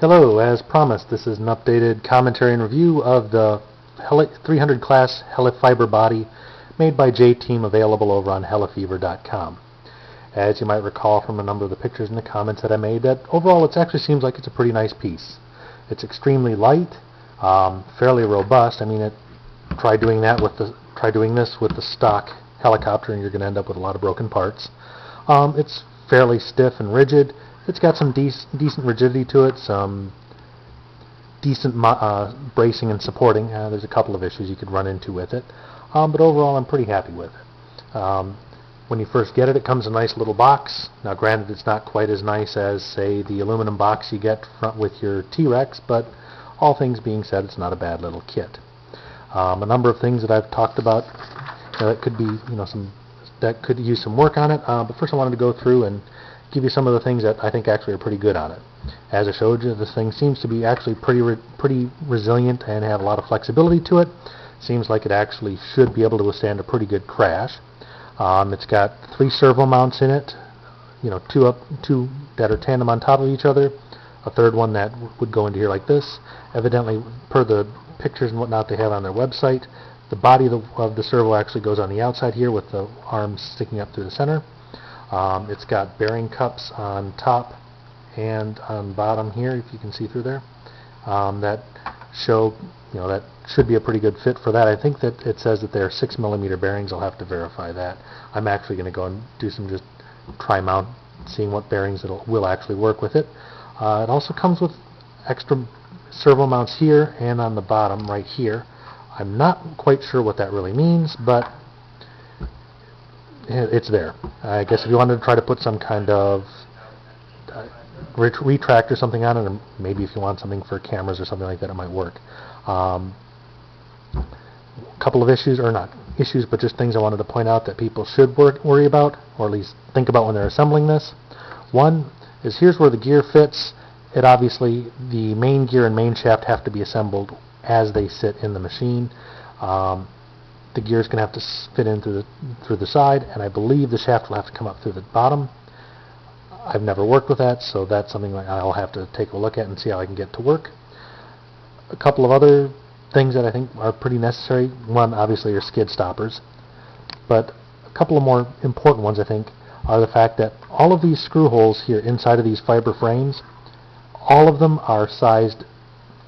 Hello, as promised, this is an updated commentary and review of the 300 class helifiber body made by J-Team, available over on helifever.com. As you might recall from a number of the pictures and the comments that I made, that overall it actually seems like it's a pretty nice piece. It's extremely light, fairly robust. I mean, try doing this with the stock helicopter and you're going to end up with a lot of broken parts. It's fairly stiff and rigid. It's got some decent rigidity to it, some decent bracing and supporting. There's a couple of issues you could run into with it, but overall I'm pretty happy with it. When you first get it, it comes in a nice little box. Now granted, it's not quite as nice as, say, the aluminum box you get with your T-Rex, but all things being said, it's not a bad little kit. A number of things that I've talked about that could be, that could use some work on it, but first I wanted to go through and give you some of the things that I think actually are pretty good on it. As I showed you, this thing seems to be actually pretty resilient and have a lot of flexibility to it. Seems like it actually should be able to withstand a pretty good crash. It's got 3 servo mounts in it, two that are tandem on top of each other, a third one that would go into here like this. Evidently, per the pictures and whatnot they have on their website, the body of the servo actually goes on the outside here with the arms sticking up through the center. It's got bearing cups on top and on bottom here, if you can see through there, that show, that should be a pretty good fit for that. I think that it says that they're 6mm bearings. I'll have to verify that. I'm actually going to go and do some just try mount, seeing what bearings will actually work with it. It also comes with extra servo mounts here and on the bottom right here. I'm not quite sure what that really means, but it's there. I guess if you wanted to try to put some kind of retract or something on it, or maybe if you want something for cameras or something like that, it might work. A couple of issues, or not issues, but just things I wanted to point out that people should worry about, or at least think about when they're assembling this. One is, here's where the gear fits. It obviously, the main gear and main shaft have to be assembled as they sit in the machine. The gear's going to have to fit in through the side, and I believe the shaft will have to come up through the bottom. I've never worked with that, so that's something that I'll have to take a look at and see how I can get to work. A couple of other things that I think are pretty necessary. One, obviously, are skid stoppers, but a couple of more important ones, I think, are the fact that all of these screw holes here inside of these fiber frames, all of them are sized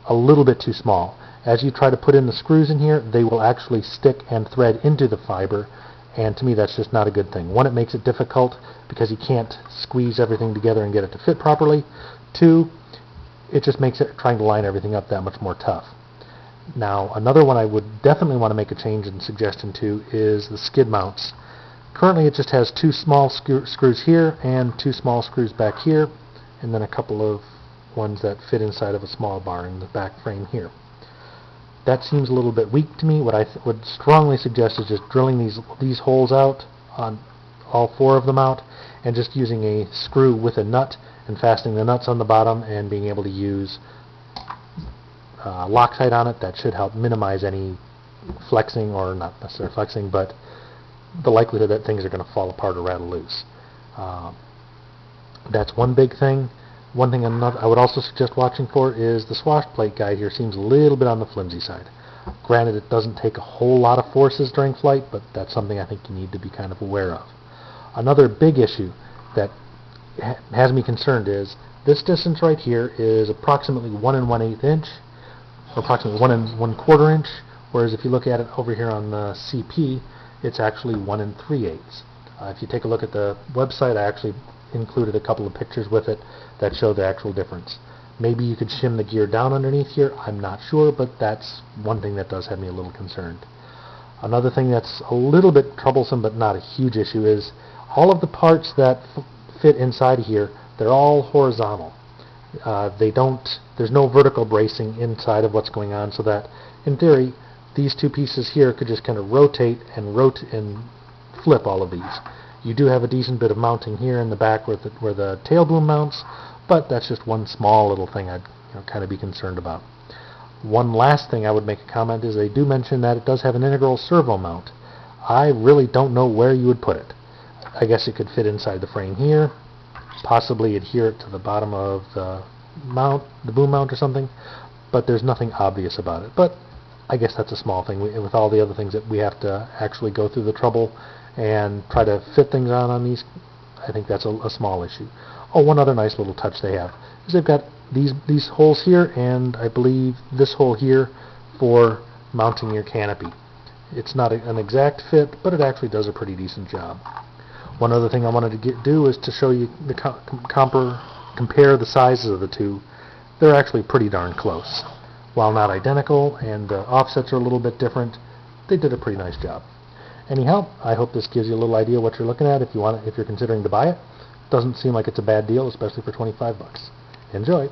a little bit too small. As you try to put in the screws in here, they will actually stick and thread into the fiber, and to me that's just not a good thing. One, it makes it difficult because you can't squeeze everything together and get it to fit properly. Two, it just makes it trying to line everything up that much more tough. Now, another one I would definitely want to make a change and suggestion to is the skid mounts. Currently it just has 2 small screws here and 2 small screws back here, and then a couple of ones that fit inside of a small bar in the back frame here. That seems a little bit weak to me. What I would strongly suggest is just drilling these holes out, on all 4 of them out, and just using a screw with a nut and fastening the nuts on the bottom and being able to use Loctite on it. That should help minimize any flexing, or not necessarily flexing, but the likelihood that things are going to fall apart or rattle loose. That's one big thing. One thing I would also suggest watching for is the swash plate guide here seems a little bit on the flimsy side. Granted, it doesn't take a whole lot of forces during flight, but that's something I think you need to be kind of aware of. Another big issue that has me concerned is this distance right here is approximately 1 1/8 inch, or approximately 1 1/4 inch, whereas if you look at it over here on the CP, it's actually 1 3/8. If you take a look at the website, I actually included a couple of pictures with it that show the actual difference. Maybe you could shim the gear down underneath here, I'm not sure, but that's one thing that does have me a little concerned. Another thing that's a little bit troublesome but not a huge issue is all of the parts that fit inside here, they're all horizontal. There's no vertical bracing inside of what's going on, so that in theory these 2 pieces here could just kind of rotate and flip all of these. You do have a decent bit of mounting here in the back where the tail boom mounts, but that's just one small little thing I'd kind of be concerned about. One last thing I would make a comment is they do mention that it does have an integral servo mount. I really don't know where you would put it. I guess it could fit inside the frame here, possibly adhere it to the bottom of the mount, the boom mount or something, but there's nothing obvious about it. But I guess that's a small thing. With all the other things that we have to actually go through the trouble and try to fit things on these, I think that's a small issue. Oh, one other nice little touch they have is they've got these holes here, and I believe this hole here for mounting your canopy. It's not an exact fit, but it actually does a pretty decent job. One other thing I wanted to do is to show you the compare the sizes of the two. They're actually pretty darn close. While not identical and the offsets are a little bit different, they did a pretty nice job. Anyhow, I hope this gives you a little idea what you're looking at if you're considering to buy it. Doesn't seem like it's a bad deal, especially for $25. Enjoy!